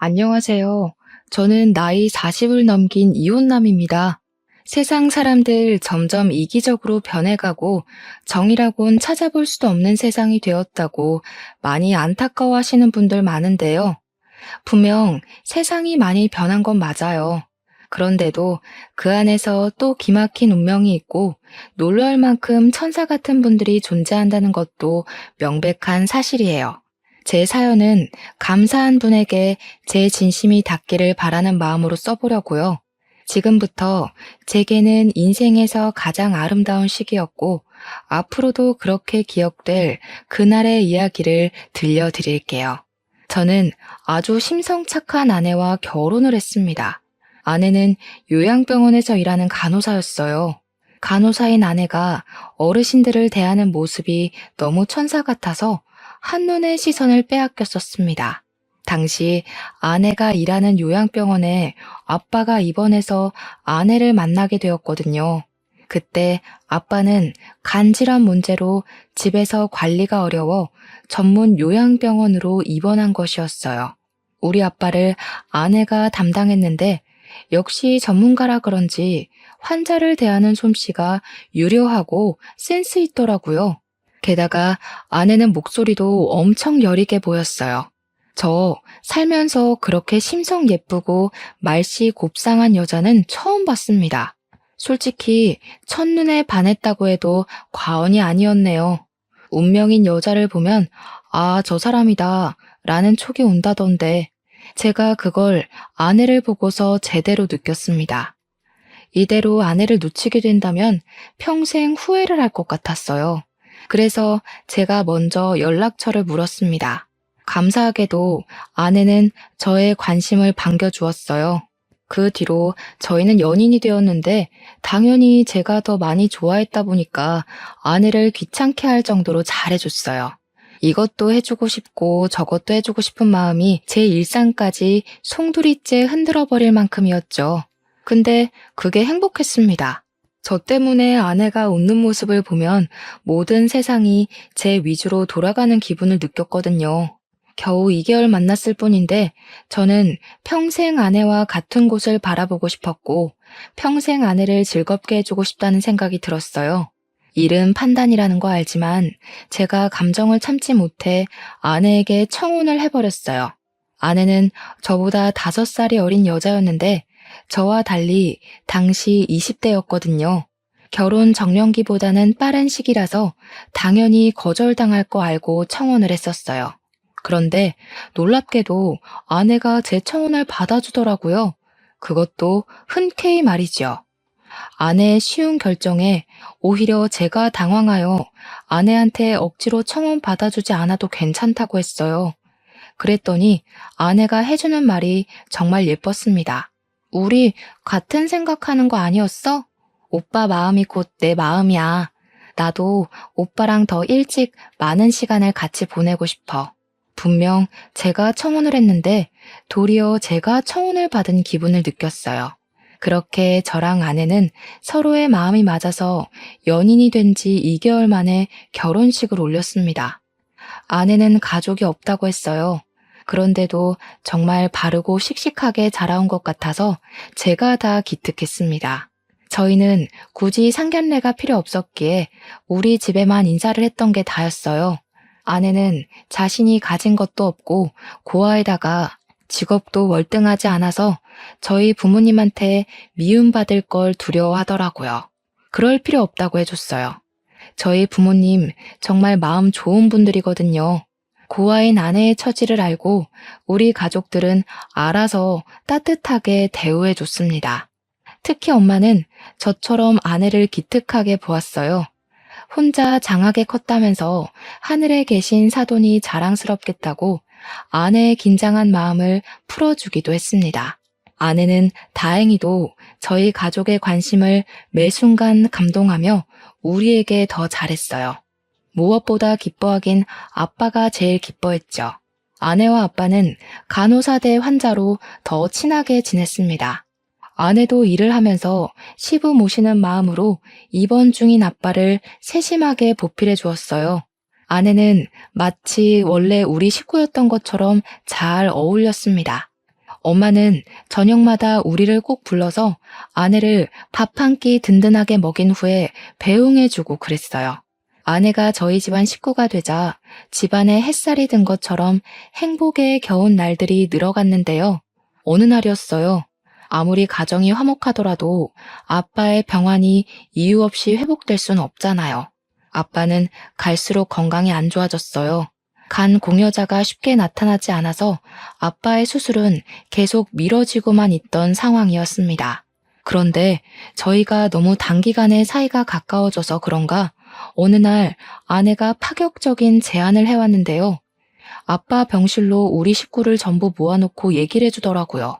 안녕하세요. 저는 나이 40을 넘긴 이혼남입니다. 세상 사람들 점점 이기적으로 변해가고 정의라곤 찾아볼 수도 없는 세상이 되었다고 많이 안타까워하시는 분들 많은데요. 분명 세상이 많이 변한 건 맞아요. 그런데도 그 안에서 또 기막힌 운명이 있고 놀랄 만큼 천사 같은 분들이 존재한다는 것도 명백한 사실이에요. 제 사연은 감사한 분에게 제 진심이 닿기를 바라는 마음으로 써보려고요. 지금부터 제게는 인생에서 가장 아름다운 시기였고 앞으로도 그렇게 기억될 그날의 이야기를 들려드릴게요. 저는 아주 심성착한 아내와 결혼을 했습니다. 아내는 요양병원에서 일하는 간호사였어요. 간호사인 아내가 어르신들을 대하는 모습이 너무 천사 같아서 한눈에 시선을 빼앗겼었습니다. 당시 아내가 일하는 요양병원에 아빠가 입원해서 아내를 만나게 되었거든요. 그때 아빠는 간질환 문제로 집에서 관리가 어려워 전문 요양병원으로 입원한 것이었어요. 우리 아빠를 아내가 담당했는데 역시 전문가라 그런지 환자를 대하는 솜씨가 유려하고 센스 있더라고요. 게다가 아내는 목소리도 엄청 여리게 보였어요. 저 살면서 그렇게 심성 예쁘고 말씨 곱상한 여자는 처음 봤습니다. 솔직히 첫눈에 반했다고 해도 과언이 아니었네요. 운명인 여자를 보면 아, 저 사람이다 라는 촉이 온다던데 제가 그걸 아내를 보고서 제대로 느꼈습니다. 이대로 아내를 놓치게 된다면 평생 후회를 할 것 같았어요. 그래서 제가 먼저 연락처를 물었습니다. 감사하게도 아내는 저의 관심을 반겨주었어요. 그 뒤로 저희는 연인이 되었는데 당연히 제가 더 많이 좋아했다 보니까 아내를 귀찮게 할 정도로 잘해줬어요. 이것도 해주고 싶고 저것도 해주고 싶은 마음이 제 일상까지 송두리째 흔들어버릴 만큼이었죠. 근데 그게 행복했습니다. 저 때문에 아내가 웃는 모습을 보면 모든 세상이 제 위주로 돌아가는 기분을 느꼈거든요. 겨우 2개월 만났을 뿐인데 저는 평생 아내와 같은 곳을 바라보고 싶었고 평생 아내를 즐겁게 해주고 싶다는 생각이 들었어요. 일은 판단이라는 거 알지만 제가 감정을 참지 못해 아내에게 청혼을 해버렸어요. 아내는 저보다 5살이 어린 여자였는데 저와 달리 당시 20대였거든요. 결혼 정년기보다는 빠른 시기라서 당연히 거절당할 거 알고 청혼을 했었어요. 그런데 놀랍게도 아내가 제 청혼을 받아주더라고요. 그것도 흔쾌히 말이죠. 아내의 쉬운 결정에 오히려 제가 당황하여 아내한테 억지로 청혼 받아주지 않아도 괜찮다고 했어요. 그랬더니 아내가 해주는 말이 정말 예뻤습니다. 우리 같은 생각하는 거 아니었어? 오빠 마음이 곧 내 마음이야. 나도 오빠랑 더 일찍 많은 시간을 같이 보내고 싶어. 분명 제가 청혼을 했는데 도리어 제가 청혼을 받은 기분을 느꼈어요. 그렇게 저랑 아내는 서로의 마음이 맞아서 연인이 된 지 2개월 만에 결혼식을 올렸습니다. 아내는 가족이 없다고 했어요. 그런데도 정말 바르고 씩씩하게 자라온 것 같아서 제가 다 기특했습니다. 저희는 굳이 상견례가 필요 없었기에 우리 집에만 인사를 했던 게 다였어요. 아내는 자신이 가진 것도 없고 고아에다가 직업도 월등하지 않아서 저희 부모님한테 미움받을 걸 두려워하더라고요. 그럴 필요 없다고 해줬어요. 저희 부모님 정말 마음 좋은 분들이거든요. 고아인 아내의 처지를 알고 우리 가족들은 알아서 따뜻하게 대우해 줬습니다. 특히 엄마는 저처럼 아내를 기특하게 보았어요. 혼자 장하게 컸다면서 하늘에 계신 사돈이 자랑스럽겠다고 아내의 긴장한 마음을 풀어주기도 했습니다. 아내는 다행히도 저희 가족의 관심을 매 순간 감동하며 우리에게 더 잘했어요. 무엇보다 기뻐하긴 아빠가 제일 기뻐했죠. 아내와 아빠는 간호사 대 환자로 더 친하게 지냈습니다. 아내도 일을 하면서 시부 모시는 마음으로 입원 중인 아빠를 세심하게 보필해 주었어요. 아내는 마치 원래 우리 식구였던 것처럼 잘 어울렸습니다. 엄마는 저녁마다 우리를 꼭 불러서 아내를 밥 한 끼 든든하게 먹인 후에 배웅해주고 그랬어요. 아내가 저희 집안 식구가 되자 집안에 햇살이 든 것처럼 행복에 겨운 날들이 늘어갔는데요. 어느 날이었어요. 아무리 가정이 화목하더라도 아빠의 병환이 이유 없이 회복될 순 없잖아요. 아빠는 갈수록 건강이 안 좋아졌어요. 간 공여자가 쉽게 나타나지 않아서 아빠의 수술은 계속 미뤄지고만 있던 상황이었습니다. 그런데 저희가 너무 단기간에 사이가 가까워져서 그런가 어느 날 아내가 파격적인 제안을 해왔는데요. 아빠 병실로 우리 식구를 전부 모아놓고 얘기를 해주더라고요.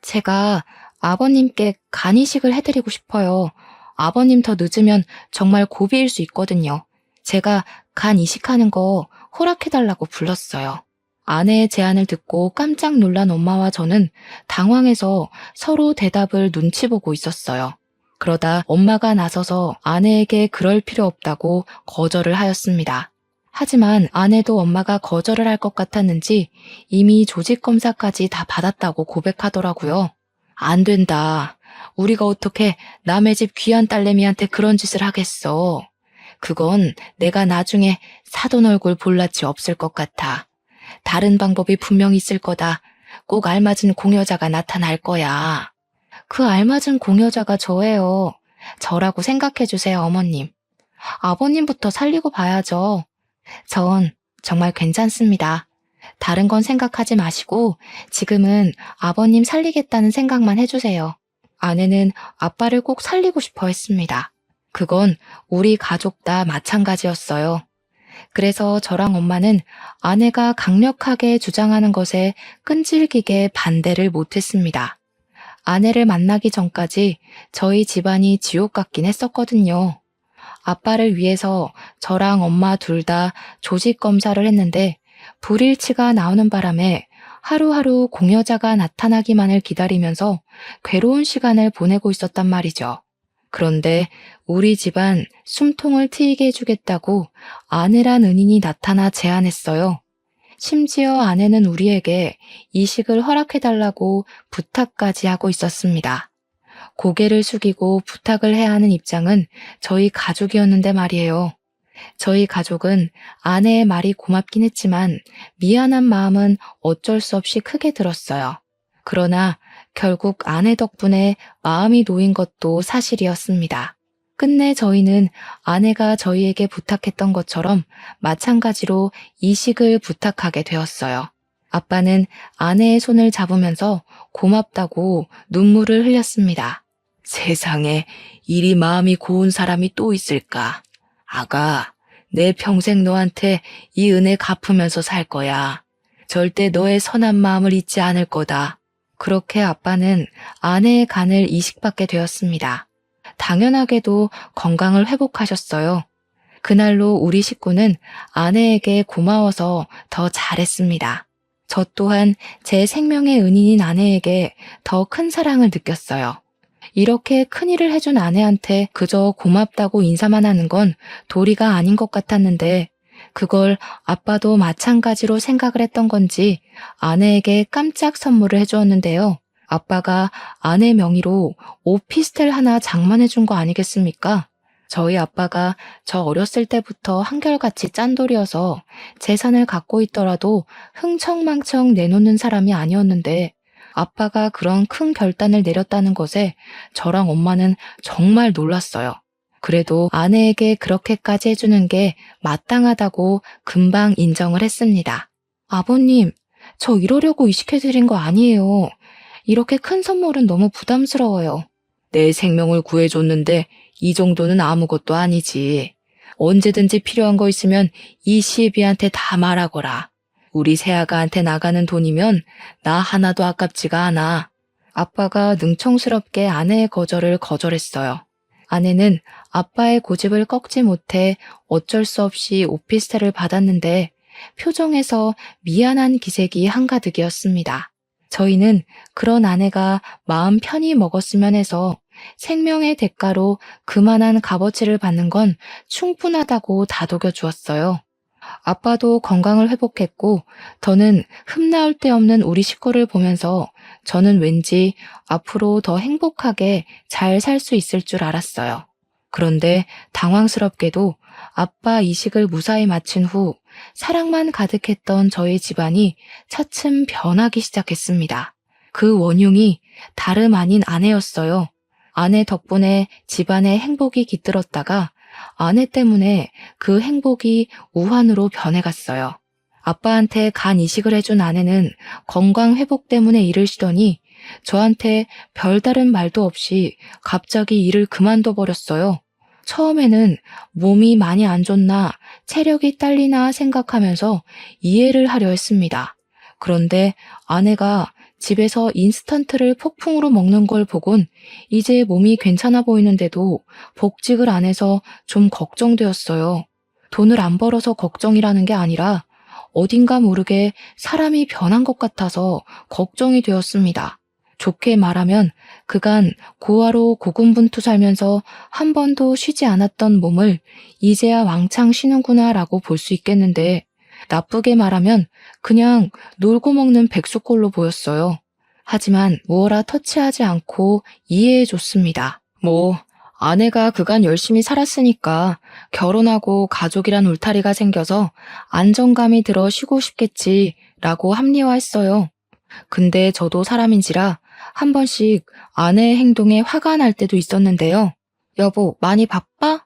제가 아버님께 간 이식을 해드리고 싶어요. 아버님 더 늦으면 정말 고비일 수 있거든요. 제가 간 이식하는 거 허락해달라고 불렀어요. 아내의 제안을 듣고 깜짝 놀란 엄마와 저는 당황해서 서로 대답을 눈치 보고 있었어요. 그러다 엄마가 나서서 아내에게 그럴 필요 없다고 거절을 하였습니다. 하지만 아내도 엄마가 거절을 할 것 같았는지 이미 조직 검사까지 다 받았다고 고백하더라고요. 안 된다. 우리가 어떻게 남의 집 귀한 딸내미한테 그런 짓을 하겠어. 그건 내가 나중에 사돈 얼굴 볼 낯이 없을 것 같아. 다른 방법이 분명히 있을 거다. 꼭 알맞은 공여자가 나타날 거야. 그 알맞은 공여자가 저예요. 저라고 생각해 주세요, 어머님. 아버님부터 살리고 봐야죠. 전 정말 괜찮습니다. 다른 건 생각하지 마시고 지금은 아버님 살리겠다는 생각만 해주세요. 아내는 아빠를 꼭 살리고 싶어 했습니다. 그건 우리 가족 다 마찬가지였어요. 그래서 저랑 엄마는 아내가 강력하게 주장하는 것에 끈질기게 반대를 못했습니다. 아내를 만나기 전까지 저희 집안이 지옥 같긴 했었거든요. 아빠를 위해서 저랑 엄마 둘 다 조직 검사를 했는데 불일치가 나오는 바람에 하루하루 공여자가 나타나기만을 기다리면서 괴로운 시간을 보내고 있었단 말이죠. 그런데 우리 집안 숨통을 트이게 해주겠다고 아내란 은인이 나타나 제안했어요. 심지어 아내는 우리에게 이식을 허락해달라고 부탁까지 하고 있었습니다. 고개를 숙이고 부탁을 해야 하는 입장은 저희 가족이었는데 말이에요. 저희 가족은 아내의 말이 고맙긴 했지만 미안한 마음은 어쩔 수 없이 크게 들었어요. 그러나 결국 아내 덕분에 마음이 놓인 것도 사실이었습니다. 끝내 저희는 아내가 저희에게 부탁했던 것처럼 마찬가지로 이식을 부탁하게 되었어요. 아빠는 아내의 손을 잡으면서 고맙다고 눈물을 흘렸습니다. 세상에 이리 마음이 고운 사람이 또 있을까? 아가, 내 평생 너한테 이 은혜 갚으면서 살 거야. 절대 너의 선한 마음을 잊지 않을 거다. 그렇게 아빠는 아내의 간을 이식받게 되었습니다. 당연하게도 건강을 회복하셨어요. 그날로 우리 식구는 아내에게 고마워서 더 잘했습니다. 저 또한 제 생명의 은인인 아내에게 더 큰 사랑을 느꼈어요. 이렇게 큰일을 해준 아내한테 그저 고맙다고 인사만 하는 건 도리가 아닌 것 같았는데 그걸 아빠도 마찬가지로 생각을 했던 건지 아내에게 깜짝 선물을 해주었는데요. 아빠가 아내 명의로 오피스텔 하나 장만해 준 거 아니겠습니까? 저희 아빠가 저 어렸을 때부터 한결같이 짠돌이어서 재산을 갖고 있더라도 흥청망청 내놓는 사람이 아니었는데 아빠가 그런 큰 결단을 내렸다는 것에 저랑 엄마는 정말 놀랐어요. 그래도 아내에게 그렇게까지 해주는 게 마땅하다고 금방 인정을 했습니다. 아버님, 저 이러려고 이식해드린 거 아니에요. 이렇게 큰 선물은 너무 부담스러워요. 내 생명을 구해줬는데 이 정도는 아무것도 아니지. 언제든지 필요한 거 있으면 이 시애비한테 다 말하거라. 우리 새아가한테 나가는 돈이면 나 하나도 아깝지가 않아. 아빠가 능청스럽게 아내의 거절을 거절했어요. 아내는 아빠의 고집을 꺾지 못해 어쩔 수 없이 오피스텔을 받았는데 표정에서 미안한 기색이 한가득이었습니다. 저희는 그런 아내가 마음 편히 먹었으면 해서 생명의 대가로 그만한 값어치를 받는 건 충분하다고 다독여 주었어요. 아빠도 건강을 회복했고 더는 흠나올 데 없는 우리 식구를 보면서 저는 왠지 앞으로 더 행복하게 잘 살 수 있을 줄 알았어요. 그런데 당황스럽게도 아빠 이식을 무사히 마친 후 사랑만 가득했던 저희 집안이 차츰 변하기 시작했습니다. 그 원흉이 다름 아닌 아내였어요. 아내 덕분에 집안에 행복이 깃들었다가 아내 때문에 그 행복이 우환으로 변해갔어요. 아빠한테 간 이식을 해준 아내는 건강 회복 때문에 일을 쉬더니 저한테 별다른 말도 없이 갑자기 일을 그만둬 버렸어요. 처음에는 몸이 많이 안 좋나 체력이 딸리나 생각하면서 이해를 하려 했습니다. 그런데 아내가 집에서 인스턴트를 폭풍으로 먹는 걸 보곤 이제 몸이 괜찮아 보이는데도 복직을 안 해서 좀 걱정되었어요. 돈을 안 벌어서 걱정이라는 게 아니라 어딘가 모르게 사람이 변한 것 같아서 걱정이 되었습니다. 좋게 말하면 그간 고아로 고군분투 살면서 한 번도 쉬지 않았던 몸을 이제야 왕창 쉬는구나 라고 볼 수 있겠는데 나쁘게 말하면 그냥 놀고 먹는 백수꼴로 보였어요. 하지만 무어라 터치하지 않고 이해해줬습니다. 아내가 그간 열심히 살았으니까 결혼하고 가족이란 울타리가 생겨서 안정감이 들어 쉬고 싶겠지 라고 합리화했어요. 근데 저도 사람인지라 한 번씩 아내의 행동에 화가 날 때도 있었는데요. 여보, 많이 바빠?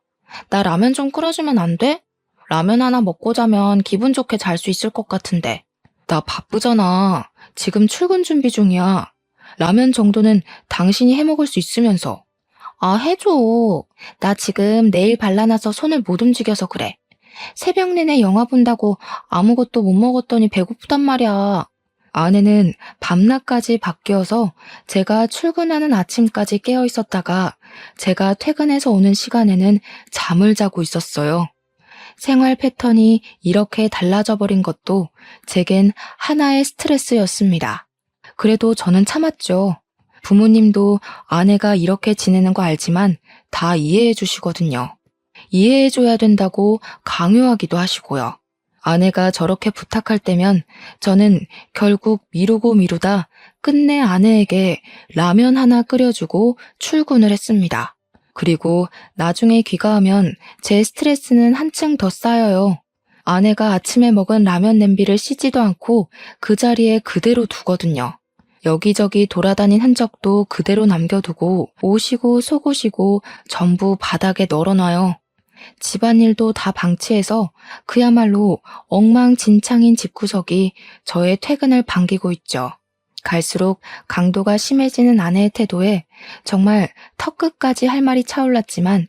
나 라면 좀 끓여주면 안 돼? 라면 하나 먹고 자면 기분 좋게 잘 수 있을 것 같은데. 나 바쁘잖아. 지금 출근 준비 중이야. 라면 정도는 당신이 해먹을 수 있으면서. 아, 해줘. 나 지금 네일 발라놔서 손을 못 움직여서 그래. 새벽 내내 영화 본다고 아무것도 못 먹었더니 배고프단 말이야. 아내는 밤낮까지 바뀌어서 제가 출근하는 아침까지 깨어 있었다가 제가 퇴근해서 오는 시간에는 잠을 자고 있었어요. 생활 패턴이 이렇게 달라져 버린 것도 제겐 하나의 스트레스였습니다. 그래도 저는 참았죠. 부모님도 아내가 이렇게 지내는 거 알지만 다 이해해 주시거든요. 이해해 줘야 된다고 강요하기도 하시고요. 아내가 저렇게 부탁할 때면 저는 결국 미루고 미루다 끝내 아내에게 라면 하나 끓여주고 출근을 했습니다. 그리고 나중에 귀가하면 제 스트레스는 한층 더 쌓여요. 아내가 아침에 먹은 라면 냄비를 씻지도 않고 그 자리에 그대로 두거든요. 여기저기 돌아다닌 흔적도 그대로 남겨두고 옷이고 속옷이고 전부 바닥에 널어놔요. 집안일도 다 방치해서 그야말로 엉망진창인 집구석이 저의 퇴근을 반기고 있죠. 갈수록 강도가 심해지는 아내의 태도에 정말 턱끝까지 할 말이 차올랐지만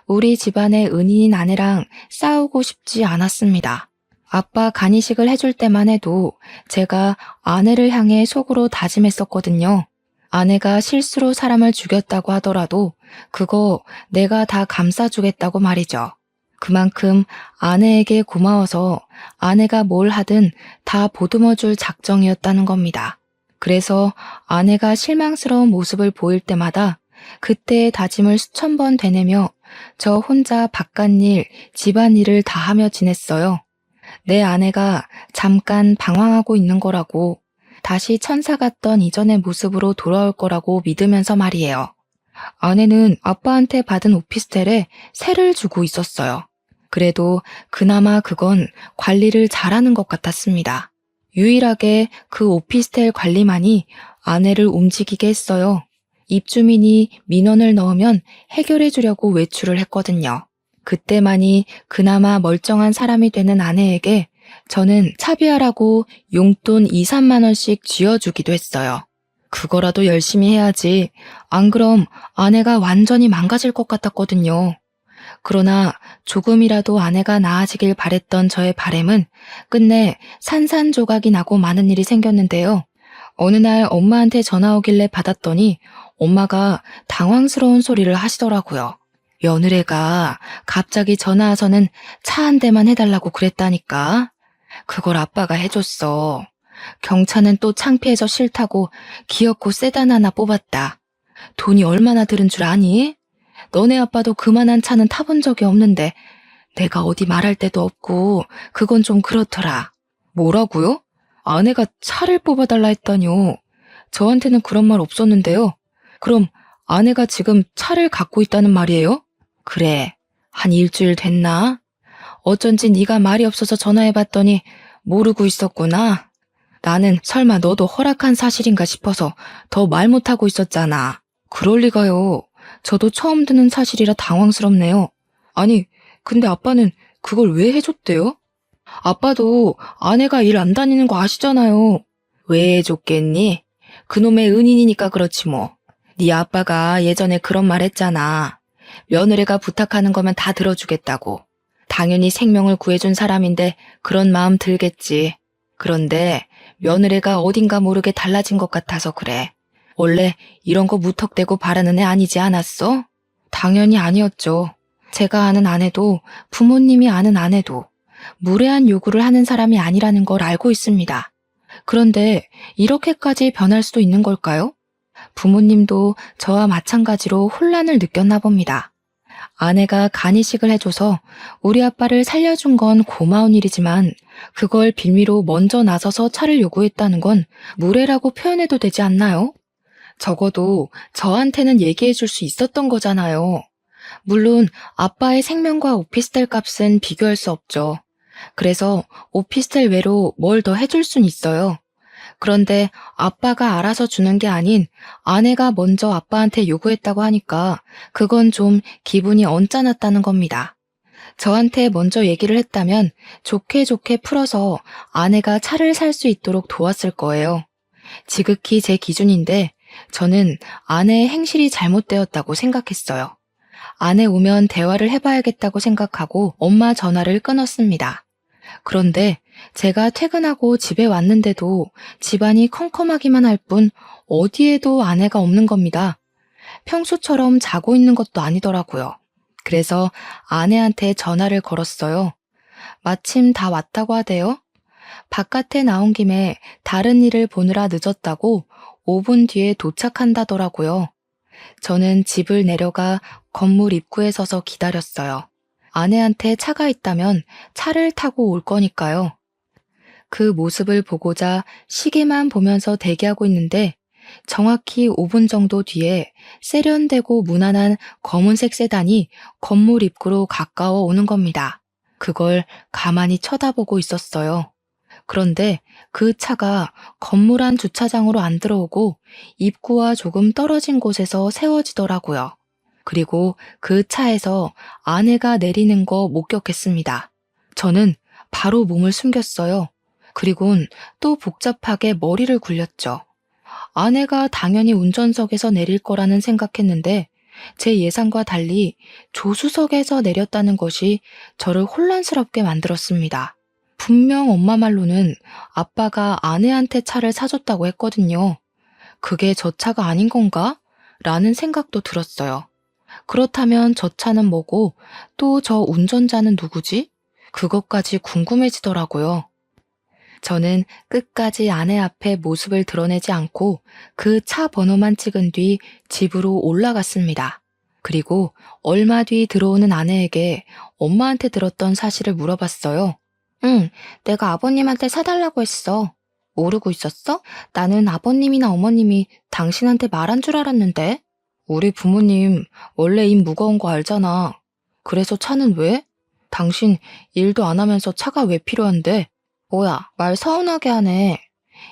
우리 집안의 은인인 아내랑 싸우고 싶지 않았습니다. 아빠 간이식을 해줄 때만 해도 제가 아내를 향해 속으로 다짐했었거든요. 아내가 실수로 사람을 죽였다고 하더라도 그거 내가 다 감싸주겠다고 말이죠. 그만큼 아내에게 고마워서 아내가 뭘 하든 다 보듬어줄 작정이었다는 겁니다. 그래서 아내가 실망스러운 모습을 보일 때마다 그때의 다짐을 수천 번 되뇌며 저 혼자 바깥일, 집안일을 다 하며 지냈어요. 내 아내가 잠깐 방황하고 있는 거라고, 다시 천사 같던 이전의 모습으로 돌아올 거라고 믿으면서 말이에요. 아내는 아빠한테 받은 오피스텔에 세를 주고 있었어요. 그래도 그나마 그건 관리를 잘하는 것 같았습니다. 유일하게 그 오피스텔 관리만이 아내를 움직이게 했어요. 입주민이 민원을 넣으면 해결해 주려고 외출을 했거든요. 그때만이 그나마 멀쩡한 사람이 되는 아내에게 저는 차비하라고 용돈 2, 3만 원씩 쥐어주기도 했어요. 그거라도 열심히 해야지. 안 그럼 아내가 완전히 망가질 것 같았거든요. 그러나 조금이라도 아내가 나아지길 바랬던 저의 바램은 끝내 산산조각이 나고 많은 일이 생겼는데요. 어느 날 엄마한테 전화 오길래 받았더니 엄마가 당황스러운 소리를 하시더라고요. 며느리가 갑자기 전화 와서는 차 한 대만 해달라고 그랬다니까. 그걸 아빠가 해줬어. 경차는 또 창피해서 싫다고 기어코 세단 하나 뽑았다. 돈이 얼마나 들은 줄 아니? 너네 아빠도 그만한 차는 타본 적이 없는데 내가 어디 말할 데도 없고 그건 좀 그렇더라. 뭐라고요? 아내가 차를 뽑아달라 했다뇨. 저한테는 그런 말 없었는데요. 그럼 아내가 지금 차를 갖고 있다는 말이에요? 그래, 한 일주일 됐나? 어쩐지 네가 말이 없어서 전화해봤더니 모르고 있었구나. 나는 설마 너도 허락한 사실인가 싶어서 더 말 못하고 있었잖아. 그럴 리가요. 저도 처음 듣는 사실이라 당황스럽네요. 아니, 근데 아빠는 그걸 왜 해줬대요? 아빠도 아내가 일 안 다니는 거 아시잖아요. 왜 해줬겠니? 그놈의 은인이니까 그렇지 뭐. 네 아빠가 예전에 그런 말 했잖아. 며느리가 부탁하는 거면 다 들어주겠다고. 당연히 생명을 구해준 사람인데 그런 마음 들겠지. 그런데 며느리가 어딘가 모르게 달라진 것 같아서 그래. 원래 이런 거 무턱대고 바라는 애 아니지 않았어? 당연히 아니었죠. 제가 아는 아내도 부모님이 아는 아내도 무례한 요구를 하는 사람이 아니라는 걸 알고 있습니다. 그런데 이렇게까지 변할 수도 있는 걸까요? 부모님도 저와 마찬가지로 혼란을 느꼈나 봅니다. 아내가 간이식을 해줘서 우리 아빠를 살려준 건 고마운 일이지만 그걸 빌미로 먼저 나서서 차를 요구했다는 건 무례라고 표현해도 되지 않나요? 적어도 저한테는 얘기해 줄 수 있었던 거잖아요. 물론 아빠의 생명과 오피스텔 값은 비교할 수 없죠. 그래서 오피스텔 외로 뭘 더 해줄 순 있어요. 그런데 아빠가 알아서 주는 게 아닌 아내가 먼저 아빠한테 요구했다고 하니까 그건 좀 기분이 언짢았다는 겁니다. 저한테 먼저 얘기를 했다면 좋게 좋게 풀어서 아내가 차를 살 수 있도록 도왔을 거예요. 지극히 제 기준인데 저는 아내의 행실이 잘못되었다고 생각했어요. 아내 오면 대화를 해봐야겠다고 생각하고 엄마 전화를 끊었습니다. 그런데 제가 퇴근하고 집에 왔는데도 집안이 컴컴하기만 할 뿐 어디에도 아내가 없는 겁니다. 평소처럼 자고 있는 것도 아니더라고요. 그래서 아내한테 전화를 걸었어요. 마침 다 왔다고 하대요. 바깥에 나온 김에 다른 일을 보느라 늦었다고 5분 뒤에 도착한다더라고요. 저는 집을 내려가 건물 입구에 서서 기다렸어요. 아내한테 차가 있다면 차를 타고 올 거니까요. 그 모습을 보고자 시계만 보면서 대기하고 있는데 정확히 5분 정도 뒤에 세련되고 무난한 검은색 세단이 건물 입구로 가까워 오는 겁니다. 그걸 가만히 쳐다보고 있었어요. 그런데 그 차가 건물 안 주차장으로 안 들어오고 입구와 조금 떨어진 곳에서 세워지더라고요. 그리고 그 차에서 아내가 내리는 거 목격했습니다. 저는 바로 몸을 숨겼어요. 그리곤 또 복잡하게 머리를 굴렸죠. 아내가 당연히 운전석에서 내릴 거라는 생각했는데 제 예상과 달리 조수석에서 내렸다는 것이 저를 혼란스럽게 만들었습니다. 분명 엄마 말로는 아빠가 아내한테 차를 사줬다고 했거든요. 그게 저 차가 아닌 건가? 라는 생각도 들었어요. 그렇다면 저 차는 뭐고 또 저 운전자는 누구지? 그것까지 궁금해지더라고요. 저는 끝까지 아내 앞에 모습을 드러내지 않고 그 차 번호만 찍은 뒤 집으로 올라갔습니다. 그리고 얼마 뒤 들어오는 아내에게 엄마한테 들었던 사실을 물어봤어요. 응, 내가 아버님한테 사달라고 했어. 모르고 있었어? 나는 아버님이나 어머님이 당신한테 말한 줄 알았는데. 우리 부모님 원래 입 무거운 거 알잖아. 그래서 차는 왜? 당신 일도 안 하면서 차가 왜 필요한데? 뭐야, 말 서운하게 하네.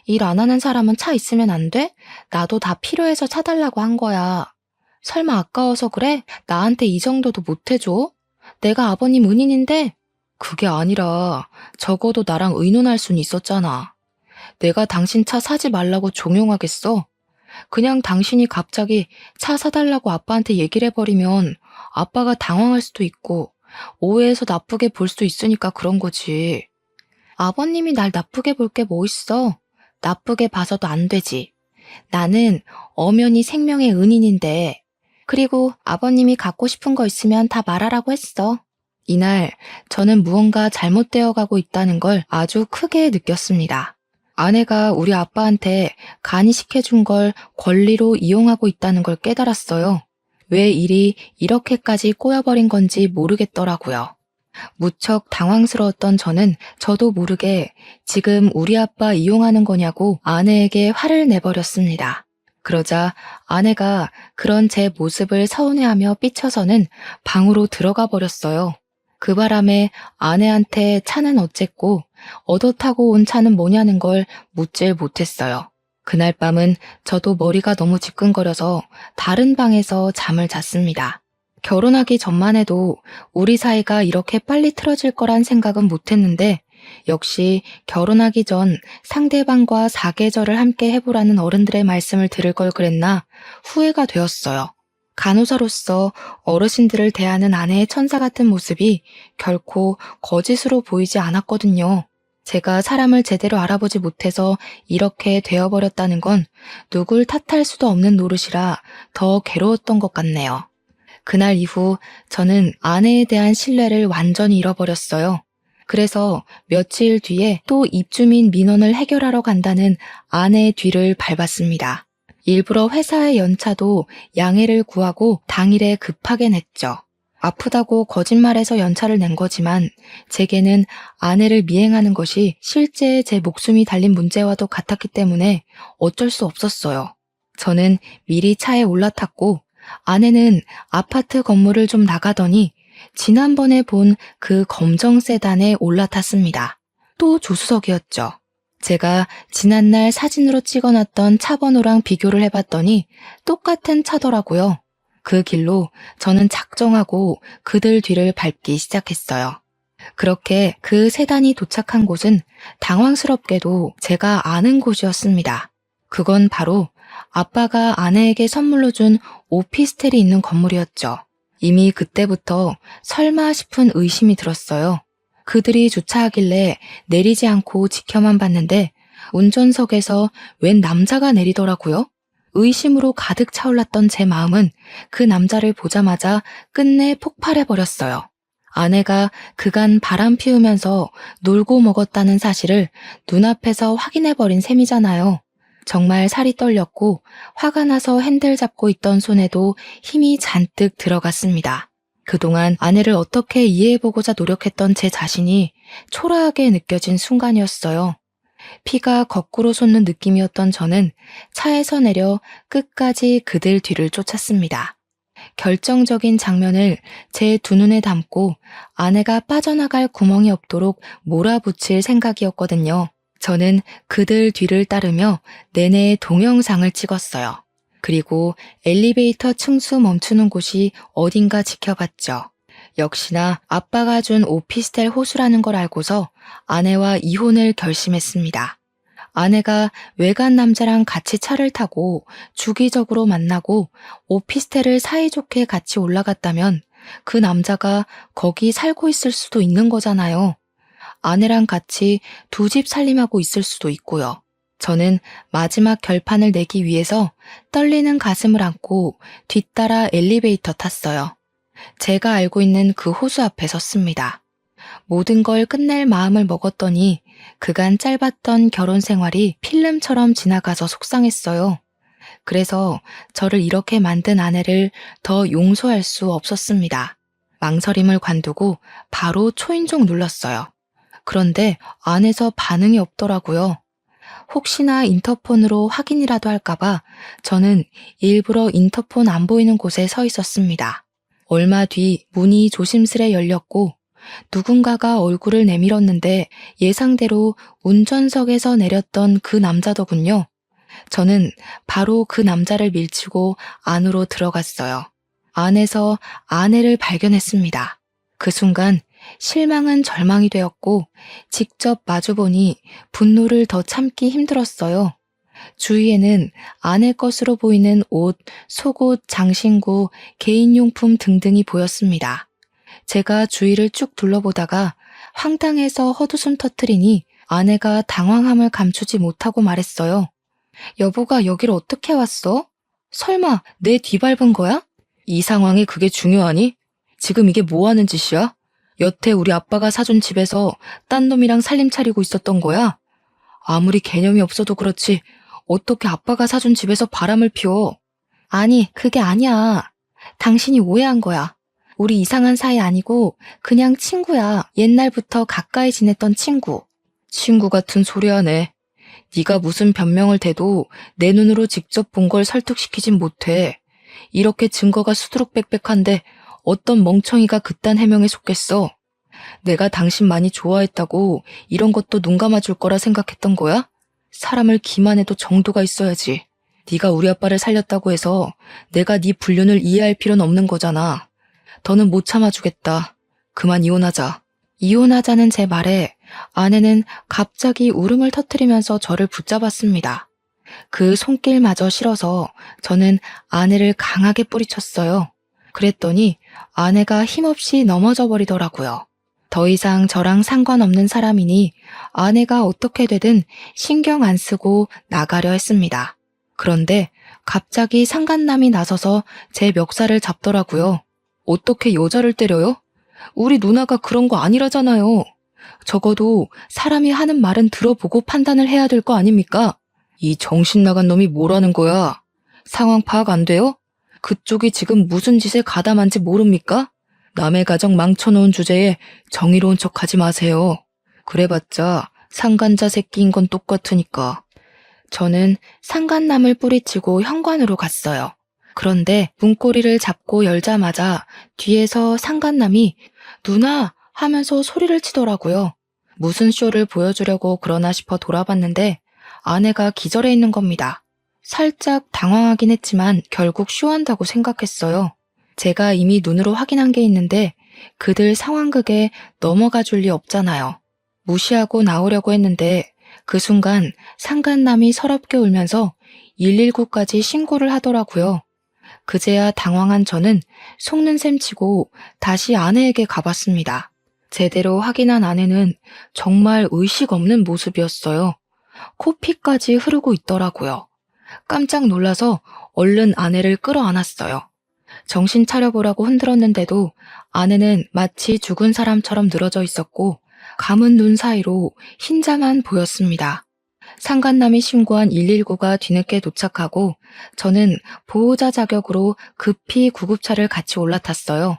일 안 하는 사람은 차 있으면 안 돼? 나도 다 필요해서 사달라고 한 거야. 설마 아까워서 그래? 나한테 이 정도도 못 해줘? 내가 아버님 은인인데? 그게 아니라 적어도 나랑 의논할 순 있었잖아. 내가 당신 차 사지 말라고 종용하겠어? 그냥 당신이 갑자기 차 사달라고 아빠한테 얘기를 해버리면 아빠가 당황할 수도 있고 오해해서 나쁘게 볼 수도 있으니까 그런 거지. 아버님이 날 나쁘게 볼 게 뭐 있어? 나쁘게 봐서도 안 되지. 나는 엄연히 생명의 은인인데. 그리고 아버님이 갖고 싶은 거 있으면 다 말하라고 했어. 이날 저는 무언가 잘못되어 가고 있다는 걸 아주 크게 느꼈습니다. 아내가 우리 아빠한테 간이식해준 걸 권리로 이용하고 있다는 걸 깨달았어요. 왜 일이 이렇게까지 꼬여버린 건지 모르겠더라고요. 무척 당황스러웠던 저는 저도 모르게 지금 우리 아빠 이용하는 거냐고 아내에게 화를 내버렸습니다. 그러자 아내가 그런 제 모습을 서운해하며 삐쳐서는 방으로 들어가 버렸어요. 그 바람에 아내한테 차는 어쨌고 얻어 타고 온 차는 뭐냐는 걸 묻질 못했어요. 그날 밤은 저도 머리가 너무 지끈거려서 다른 방에서 잠을 잤습니다. 결혼하기 전만 해도 우리 사이가 이렇게 빨리 틀어질 거란 생각은 못했는데 역시 결혼하기 전 상대방과 사계절을 함께 해보라는 어른들의 말씀을 들을 걸 그랬나 후회가 되었어요. 간호사로서 어르신들을 대하는 아내의 천사 같은 모습이 결코 거짓으로 보이지 않았거든요. 제가 사람을 제대로 알아보지 못해서 이렇게 되어버렸다는 건 누굴 탓할 수도 없는 노릇이라 더 괴로웠던 것 같네요. 그날 이후 저는 아내에 대한 신뢰를 완전히 잃어버렸어요. 그래서 며칠 뒤에 또 입주민 민원을 해결하러 간다는 아내의 뒤를 밟았습니다. 일부러 회사의 연차도 양해를 구하고 당일에 급하게 냈죠. 아프다고 거짓말해서 연차를 낸 거지만 제게는 아내를 미행하는 것이 실제 제 목숨이 달린 문제와도 같았기 때문에 어쩔 수 없었어요. 저는 미리 차에 올라탔고 아내는 아파트 건물을 좀 나가더니 지난번에 본 그 검정 세단에 올라탔습니다. 또 조수석이었죠. 제가 지난날 사진으로 찍어놨던 차 번호랑 비교를 해봤더니 똑같은 차더라고요. 그 길로 저는 작정하고 그들 뒤를 밟기 시작했어요. 그렇게 그 세단이 도착한 곳은 당황스럽게도 제가 아는 곳이었습니다. 그건 바로 아빠가 아내에게 선물로 준 오피스텔이 있는 건물이었죠. 이미 그때부터 설마 싶은 의심이 들었어요. 그들이 주차하길래 내리지 않고 지켜만 봤는데 운전석에서 웬 남자가 내리더라고요. 의심으로 가득 차올랐던 제 마음은 그 남자를 보자마자 끝내 폭발해버렸어요. 아내가 그간 바람 피우면서 놀고 먹었다는 사실을 눈앞에서 확인해버린 셈이잖아요. 정말 살이 떨렸고 화가 나서 핸들 잡고 있던 손에도 힘이 잔뜩 들어갔습니다. 그동안 아내를 어떻게 이해해보고자 노력했던 제 자신이 초라하게 느껴진 순간이었어요. 피가 거꾸로 솟는 느낌이었던 저는 차에서 내려 끝까지 그들 뒤를 쫓았습니다. 결정적인 장면을 제 두 눈에 담고 아내가 빠져나갈 구멍이 없도록 몰아붙일 생각이었거든요. 저는 그들 뒤를 따르며 내내 동영상을 찍었어요. 그리고 엘리베이터 층수 멈추는 곳이 어딘가 지켜봤죠. 역시나 아빠가 준 오피스텔 호수라는 걸 알고서 아내와 이혼을 결심했습니다. 아내가 외간 남자랑 같이 차를 타고 주기적으로 만나고 오피스텔을 사이좋게 같이 올라갔다면 그 남자가 거기 살고 있을 수도 있는 거잖아요. 아내랑 같이 두 집 살림하고 있을 수도 있고요. 저는 마지막 결판을 내기 위해서 떨리는 가슴을 안고 뒤따라 엘리베이터 탔어요. 제가 알고 있는 그 호수 앞에 섰습니다. 모든 걸 끝낼 마음을 먹었더니 그간 짧았던 결혼 생활이 필름처럼 지나가서 속상했어요. 그래서 저를 이렇게 만든 아내를 더 용서할 수 없었습니다. 망설임을 관두고 바로 초인종 눌렀어요. 그런데 안에서 반응이 없더라고요. 혹시나 인터폰으로 확인이라도 할까봐 저는 일부러 인터폰 안 보이는 곳에 서 있었습니다. 얼마 뒤 문이 조심스레 열렸고 누군가가 얼굴을 내밀었는데 예상대로 운전석에서 내렸던 그 남자더군요. 저는 바로 그 남자를 밀치고 안으로 들어갔어요. 안에서 아내를 발견했습니다. 그 순간 실망은 절망이 되었고 직접 마주보니 분노를 더 참기 힘들었어요. 주위에는 아내 것으로 보이는 옷, 속옷, 장신구, 개인용품 등등이 보였습니다. 제가 주위를 쭉 둘러보다가 황당해서 헛웃음 터뜨리니 아내가 당황함을 감추지 못하고 말했어요. 여보가 여기를 어떻게 왔어? 설마 내 뒤밟은 거야? 이 상황에 그게 중요하니? 지금 이게 뭐 하는 짓이야? 여태 우리 아빠가 사준 집에서 딴 놈이랑 살림 차리고 있었던 거야? 아무리 개념이 없어도 그렇지 어떻게 아빠가 사준 집에서 바람을 피워? 아니, 그게 아니야. 당신이 오해한 거야. 우리 이상한 사이 아니고 그냥 친구야. 옛날부터 가까이 지냈던 친구. 친구 같은 소리 하네. 네가 무슨 변명을 대도 내 눈으로 직접 본 걸 설득시키진 못해. 이렇게 증거가 수두룩빽빽한데 어떤 멍청이가 그딴 해명에 속겠어. 내가 당신 많이 좋아했다고 이런 것도 눈 감아줄 거라 생각했던 거야? 사람을 기만해도 정도가 있어야지. 네가 우리 아빠를 살렸다고 해서 내가 네 불륜을 이해할 필요는 없는 거잖아. 더는 못 참아주겠다. 그만 이혼하자. 이혼하자는 제 말에 아내는 갑자기 울음을 터뜨리면서 저를 붙잡았습니다. 그 손길마저 싫어서 저는 아내를 강하게 뿌리쳤어요. 그랬더니 아내가 힘없이 넘어져 버리더라고요. 더 이상 저랑 상관없는 사람이니 아내가 어떻게 되든 신경 안 쓰고 나가려 했습니다. 그런데 갑자기 상간남이 나서서 제 멱살을 잡더라고요. 어떻게 여자를 때려요? 우리 누나가 그런 거 아니라잖아요. 적어도 사람이 하는 말은 들어보고 판단을 해야 될 거 아닙니까? 이 정신 나간 놈이 뭐라는 거야? 상황 파악 안 돼요? 그쪽이 지금 무슨 짓에 가담한지 모릅니까? 남의 가정 망쳐놓은 주제에 정의로운 척하지 마세요. 그래봤자 상간자 새끼인 건 똑같으니까. 저는 상간남을 뿌리치고 현관으로 갔어요. 그런데 문고리를 잡고 열자마자 뒤에서 상간남이 누나 하면서 소리를 치더라고요. 무슨 쇼를 보여주려고 그러나 싶어 돌아봤는데 아내가 기절해 있는 겁니다. 살짝 당황하긴 했지만 결국 쇼한다고 생각했어요. 제가 이미 눈으로 확인한 게 있는데 그들 상황극에 넘어가 줄 리 없잖아요. 무시하고 나오려고 했는데 그 순간 상간남이 서럽게 울면서 119까지 신고를 하더라고요. 그제야 당황한 저는 속는 셈 치고 다시 아내에게 가봤습니다. 제대로 확인한 아내는 정말 의식 없는 모습이었어요. 코피까지 흐르고 있더라고요. 깜짝 놀라서 얼른 아내를 끌어안았어요. 정신 차려보라고 흔들었는데도 아내는 마치 죽은 사람처럼 늘어져 있었고 감은 눈 사이로 흰자만 보였습니다. 상간남이 신고한 119가 뒤늦게 도착하고 저는 보호자 자격으로 급히 구급차를 같이 올라탔어요.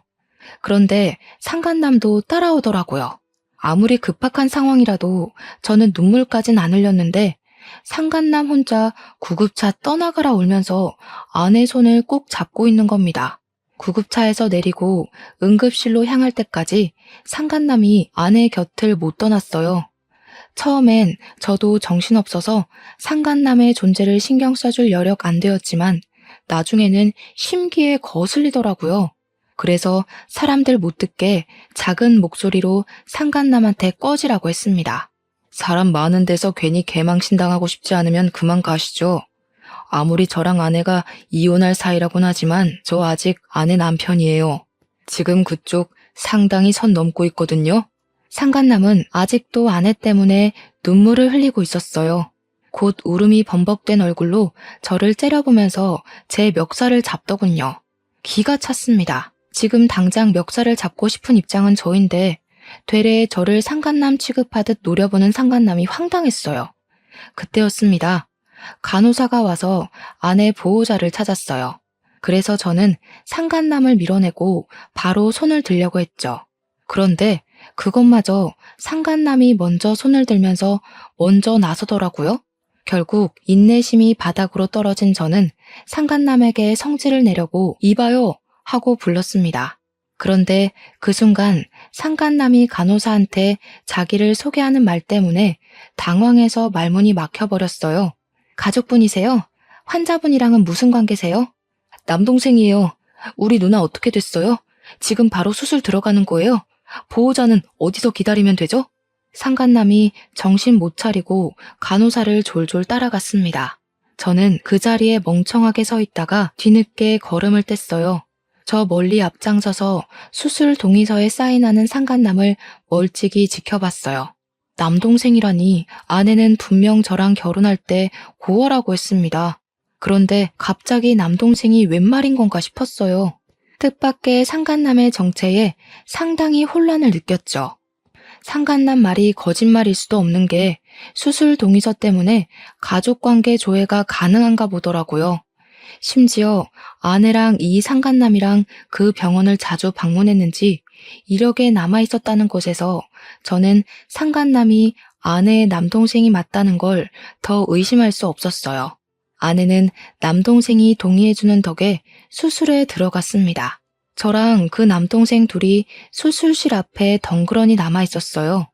그런데 상간남도 따라오더라고요. 아무리 급박한 상황이라도 저는 눈물까진 안 흘렸는데 상간남 혼자 구급차 떠나가라 울면서 아내 손을 꼭 잡고 있는 겁니다. 구급차에서 내리고 응급실로 향할 때까지 상간남이 아내 곁을 못 떠났어요. 처음엔 저도 정신없어서 상간남의 존재를 신경 써줄 여력 안 되었지만 나중에는 심기에 거슬리더라고요. 그래서 사람들 못 듣게 작은 목소리로 상간남한테 꺼지라고 했습니다. 사람 많은 데서 괜히 개망신당하고 싶지 않으면 그만 가시죠. 아무리 저랑 아내가 이혼할 사이라곤 하지만 저 아직 아내 남편이에요. 지금 그쪽 상당히 선 넘고 있거든요. 상간남은 아직도 아내 때문에 눈물을 흘리고 있었어요. 곧 울음이 범벅된 얼굴로 저를 째려보면서 제 멱살을 잡더군요. 기가 찼습니다. 지금 당장 멱살을 잡고 싶은 입장은 저인데 되레 저를 상간남 취급하듯 노려보는 상간남이 황당했어요. 그때였습니다. 간호사가 와서 아내 보호자를 찾았어요. 그래서 저는 상간남을 밀어내고 바로 손을 들려고 했죠. 그런데 그것마저 상간남이 먼저 손을 들면서 먼저 나서더라고요. 결국 인내심이 바닥으로 떨어진 저는 상간남에게 성질을 내려고 이봐요 하고 불렀습니다. 그런데 그 순간 상간남이 간호사한테 자기를 소개하는 말 때문에 당황해서 말문이 막혀버렸어요. 가족분이세요? 환자분이랑은 무슨 관계세요? 남동생이에요. 우리 누나 어떻게 됐어요? 지금 바로 수술 들어가는 거예요? 보호자는 어디서 기다리면 되죠? 상간남이 정신 못 차리고 간호사를 졸졸 따라갔습니다. 저는 그 자리에 멍청하게 서 있다가 뒤늦게 걸음을 뗐어요. 저 멀리 앞장서서 수술 동의서에 사인하는 상간남을 멀찍이 지켜봤어요. 남동생이라니 아내는 분명 저랑 결혼할 때 고어라고 했습니다. 그런데 갑자기 남동생이 웬 말인 건가 싶었어요. 뜻밖의 상간남의 정체에 상당히 혼란을 느꼈죠. 상간남 말이 거짓말일 수도 없는 게 수술 동의서 때문에 가족관계 조회가 가능한가 보더라고요. 심지어 아내랑 이 상간남이랑 그 병원을 자주 방문했는지 이력에 남아 있었다는 것에서 저는 상간남이 아내의 남동생이 맞다는 걸 더 의심할 수 없었어요. 아내는 남동생이 동의해주는 덕에 수술에 들어갔습니다. 저랑 그 남동생 둘이 수술실 앞에 덩그러니 남아 있었어요.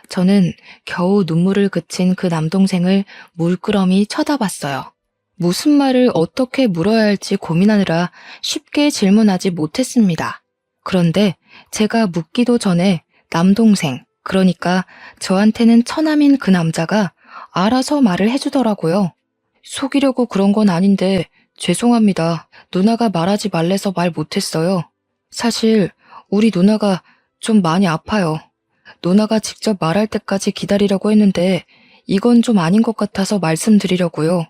저는 겨우 눈물을 그친 그 남동생을 물끄러미 쳐다봤어요. 무슨 말을 어떻게 물어야 할지 고민하느라 쉽게 질문하지 못했습니다. 그런데 제가 묻기도 전에 남동생, 그러니까 저한테는 처남인 그 남자가 알아서 말을 해주더라고요. 속이려고 그런 건 아닌데 죄송합니다. 누나가 말하지 말래서 말 못했어요. 사실 우리 누나가 좀 많이 아파요. 누나가 직접 말할 때까지 기다리려고 했는데 이건 좀 아닌 것 같아서 말씀드리려고요.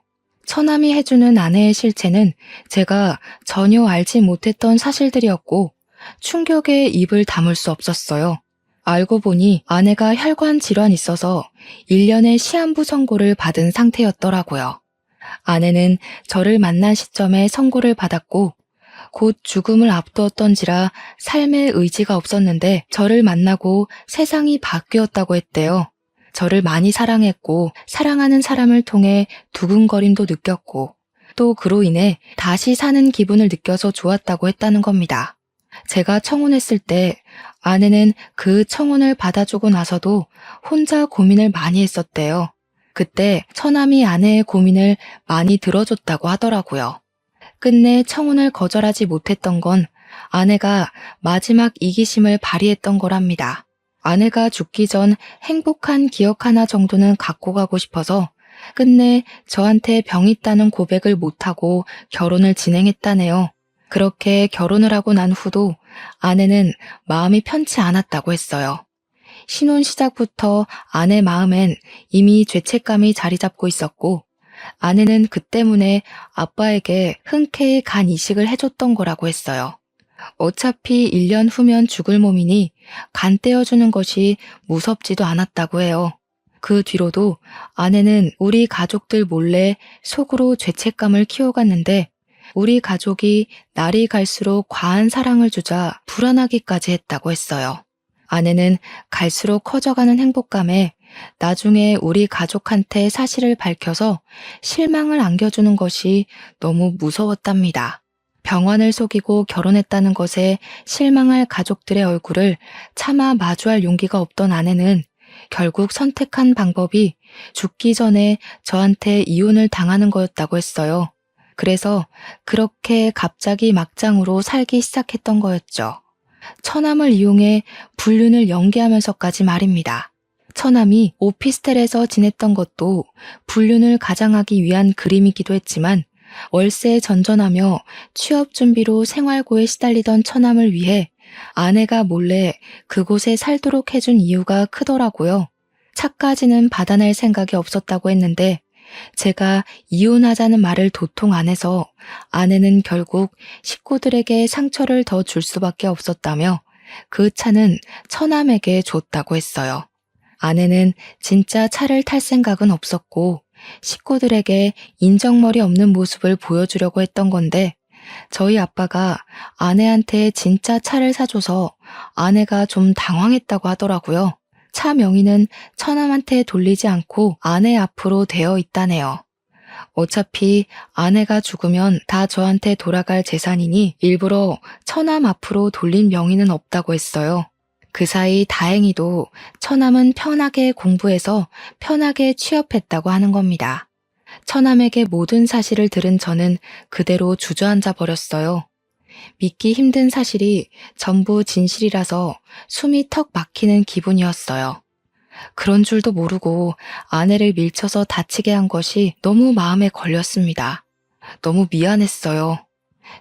처남이 해주는 아내의 실체는 제가 전혀 알지 못했던 사실들이었고 충격에 입을 다물 수 없었어요. 알고 보니 아내가 혈관 질환이 있어서 1년의 시한부 선고를 받은 상태였더라고요. 아내는 저를 만난 시점에 선고를 받았고 곧 죽음을 앞두었던지라 삶의 의지가 없었는데 저를 만나고 세상이 바뀌었다고 했대요. 저를 많이 사랑했고 사랑하는 사람을 통해 두근거림도 느꼈고 또 그로 인해 다시 사는 기분을 느껴서 좋았다고 했다는 겁니다. 제가 청혼했을 때 아내는 그 청혼을 받아주고 나서도 혼자 고민을 많이 했었대요. 그때 처남이 아내의 고민을 많이 들어줬다고 하더라고요. 끝내 청혼을 거절하지 못했던 건 아내가 마지막 이기심을 발휘했던 거랍니다. 아내가 죽기 전 행복한 기억 하나 정도는 갖고 가고 싶어서 끝내 저한테 병 있다는 고백을 못하고 결혼을 진행했다네요. 그렇게 결혼을 하고 난 후도 아내는 마음이 편치 않았다고 했어요. 신혼 시작부터 아내 마음엔 이미 죄책감이 자리 잡고 있었고 아내는 그 때문에 아빠에게 흔쾌히 간 이식을 해줬던 거라고 했어요. 어차피 1년 후면 죽을 몸이니 간 떼어주는 것이 무섭지도 않았다고 해요. 그 뒤로도 아내는 우리 가족들 몰래 속으로 죄책감을 키워갔는데 우리 가족이 날이 갈수록 과한 사랑을 주자 불안하기까지 했다고 했어요. 아내는 갈수록 커져가는 행복감에 나중에 우리 가족한테 사실을 밝혀서 실망을 안겨주는 것이 너무 무서웠답니다. 병환을 속이고 결혼했다는 것에 실망할 가족들의 얼굴을 차마 마주할 용기가 없던 아내는 결국 선택한 방법이 죽기 전에 저한테 이혼을 당하는 거였다고 했어요. 그래서 그렇게 갑자기 막장으로 살기 시작했던 거였죠. 처남을 이용해 불륜을 연기하면서까지 말입니다. 처남이 오피스텔에서 지냈던 것도 불륜을 가장하기 위한 그림이기도 했지만 월세에 전전하며 취업 준비로 생활고에 시달리던 처남을 위해 아내가 몰래 그곳에 살도록 해준 이유가 크더라고요. 차까지는 받아낼 생각이 없었다고 했는데 제가 이혼하자는 말을 도통 안 해서 아내는 결국 식구들에게 상처를 더 줄 수밖에 없었다며 그 차는 처남에게 줬다고 했어요. 아내는 진짜 차를 탈 생각은 없었고 식구들에게 인정머리 없는 모습을 보여주려고 했던 건데 저희 아빠가 아내한테 진짜 차를 사줘서 아내가 좀 당황했다고 하더라고요. 차 명의는 처남한테 돌리지 않고 아내 앞으로 되어 있다네요. 어차피 아내가 죽으면 다 저한테 돌아갈 재산이니 일부러 처남 앞으로 돌린 명의는 없다고 했어요. 그 사이 다행히도 처남은 편하게 공부해서 편하게 취업했다고 하는 겁니다. 처남에게 모든 사실을 들은 저는 그대로 주저앉아 버렸어요. 믿기 힘든 사실이 전부 진실이라서 숨이 턱 막히는 기분이었어요. 그런 줄도 모르고 아내를 밀쳐서 다치게 한 것이 너무 마음에 걸렸습니다. 너무 미안했어요.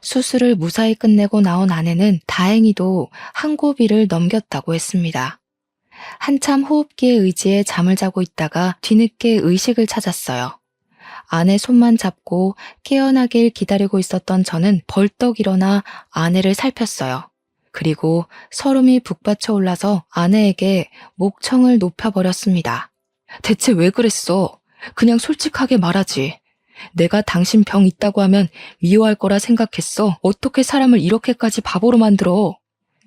수술을 무사히 끝내고 나온 아내는 다행히도 한 고비를 넘겼다고 했습니다. 한참 호흡기에 의지해 잠을 자고 있다가 뒤늦게 의식을 찾았어요. 아내 손만 잡고 깨어나길 기다리고 있었던 저는 벌떡 일어나 아내를 살폈어요. 그리고 서름이 북받쳐 올라서 아내에게 목청을 높여버렸습니다. 대체 왜 그랬어? 그냥 솔직하게 말하지. 내가 당신 병 있다고 하면 미워할 거라 생각했어. 어떻게 사람을 이렇게까지 바보로 만들어?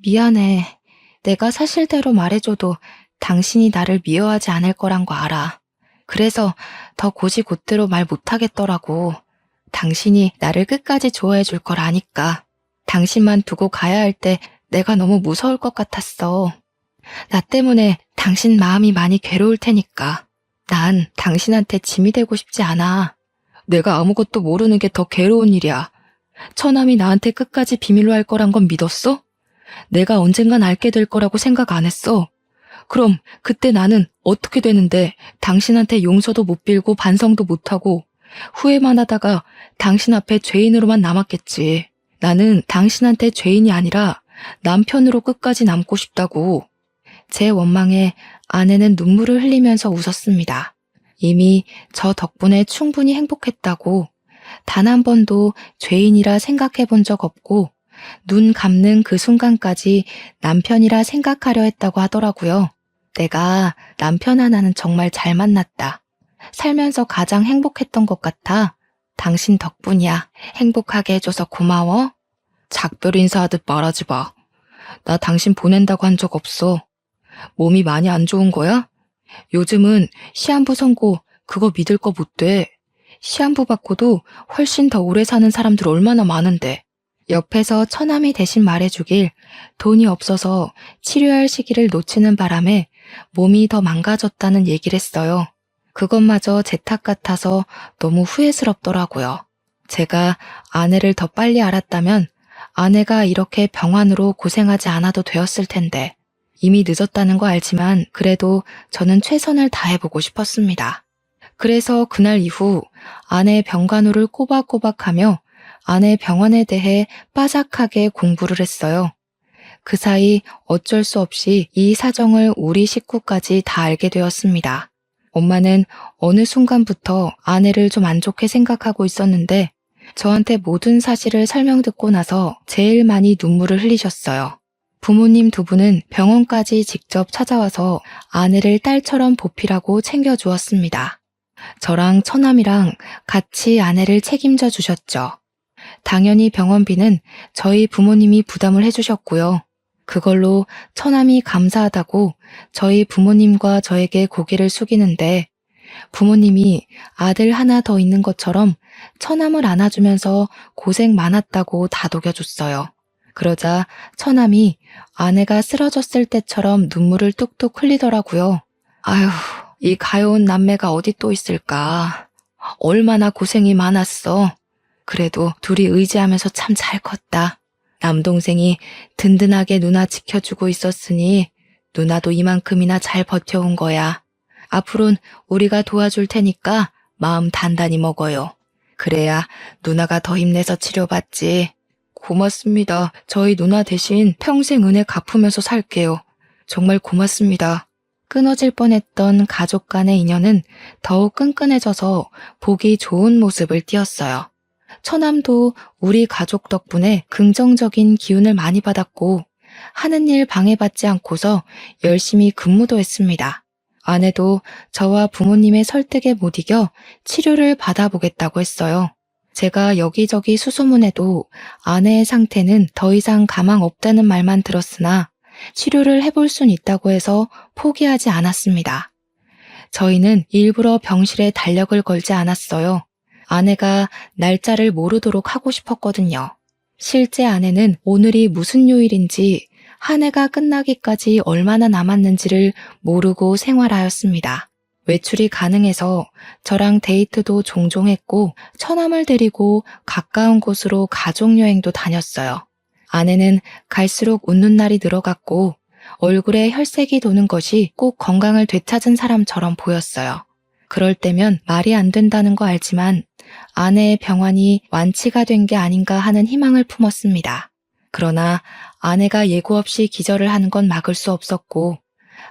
미안해. 내가 사실대로 말해줘도 당신이 나를 미워하지 않을 거란 거 알아. 그래서 더 고지곳대로 말 못하겠더라고. 당신이 나를 끝까지 좋아해 줄 걸 아니까. 당신만 두고 가야 할 때 내가 너무 무서울 것 같았어. 나 때문에 당신 마음이 많이 괴로울 테니까. 난 당신한테 짐이 되고 싶지 않아. 내가 아무것도 모르는 게 더 괴로운 일이야. 처남이 나한테 끝까지 비밀로 할 거란 건 믿었어? 내가 언젠간 알게 될 거라고 생각 안 했어. 그럼 그때 나는 어떻게 되는데 당신한테 용서도 못 빌고 반성도 못하고 후회만 하다가 당신 앞에 죄인으로만 남았겠지. 나는 당신한테 죄인이 아니라 남편으로 끝까지 남고 싶다고. 제 원망에 아내는 눈물을 흘리면서 웃었습니다. 이미 저 덕분에 충분히 행복했다고, 단 한 번도 죄인이라 생각해 본 적 없고 눈 감는 그 순간까지 남편이라 생각하려 했다고 하더라고요. 내가 남편 하나는 정말 잘 만났다. 살면서 가장 행복했던 것 같아. 당신 덕분이야. 행복하게 해줘서 고마워. 작별 인사하듯 말하지 마. 나 당신 보낸다고 한 적 없어. 몸이 많이 안 좋은 거야? 요즘은 시한부 선고 그거 믿을 거 못 돼. 시한부 받고도 훨씬 더 오래 사는 사람들 얼마나 많은데. 옆에서 처남이 대신 말해주길 돈이 없어서 치료할 시기를 놓치는 바람에 몸이 더 망가졌다는 얘기를 했어요. 그것마저 제 탓 같아서 너무 후회스럽더라고요. 제가 아내를 더 빨리 알았다면 아내가 이렇게 병환으로 고생하지 않아도 되었을 텐데. 이미 늦었다는 거 알지만 그래도 저는 최선을 다해보고 싶었습니다. 그래서 그날 이후 아내 병간호를 꼬박꼬박하며 아내 병원에 대해 빠삭하게 공부를 했어요. 그 사이 어쩔 수 없이 이 사정을 우리 식구까지 다 알게 되었습니다. 엄마는 어느 순간부터 아내를 좀 안 좋게 생각하고 있었는데 저한테 모든 사실을 설명 듣고 나서 제일 많이 눈물을 흘리셨어요. 부모님 두 분은 병원까지 직접 찾아와서 아내를 딸처럼 보필하고 챙겨주었습니다. 저랑 처남이랑 같이 아내를 책임져 주셨죠. 당연히 병원비는 저희 부모님이 부담을 해주셨고요. 그걸로 처남이 감사하다고 저희 부모님과 저에게 고개를 숙이는데 부모님이 아들 하나 더 있는 것처럼 처남을 안아주면서 고생 많았다고 다독여줬어요. 그러자 처남이 아내가 쓰러졌을 때처럼 눈물을 뚝뚝 흘리더라고요. 아휴, 이 가여운 남매가 어디 또 있을까. 얼마나 고생이 많았어. 그래도 둘이 의지하면서 참 잘 컸다. 남동생이 든든하게 누나 지켜주고 있었으니 누나도 이만큼이나 잘 버텨온 거야. 앞으론 우리가 도와줄 테니까 마음 단단히 먹어요. 그래야 누나가 더 힘내서 치료받지. 고맙습니다. 저희 누나 대신 평생 은혜 갚으면서 살게요. 정말 고맙습니다. 끊어질 뻔했던 가족 간의 인연은 더욱 끈끈해져서 보기 좋은 모습을 띄었어요. 처남도 우리 가족 덕분에 긍정적인 기운을 많이 받았고 하는 일 방해받지 않고서 열심히 근무도 했습니다. 아내도 저와 부모님의 설득에 못 이겨 치료를 받아보겠다고 했어요. 제가 여기저기 수소문해도 아내의 상태는 더 이상 가망 없다는 말만 들었으나 치료를 해볼 순 있다고 해서 포기하지 않았습니다. 저희는 일부러 병실에 달력을 걸지 않았어요. 아내가 날짜를 모르도록 하고 싶었거든요. 실제 아내는 오늘이 무슨 요일인지 한 해가 끝나기까지 얼마나 남았는지를 모르고 생활하였습니다. 외출이 가능해서 저랑 데이트도 종종 했고 처남을 데리고 가까운 곳으로 가족여행도 다녔어요. 아내는 갈수록 웃는 날이 늘어갔고 얼굴에 혈색이 도는 것이 꼭 건강을 되찾은 사람처럼 보였어요. 그럴 때면 말이 안 된다는 거 알지만 아내의 병환이 완치가 된 게 아닌가 하는 희망을 품었습니다. 그러나 아내가 예고 없이 기절을 하는 건 막을 수 없었고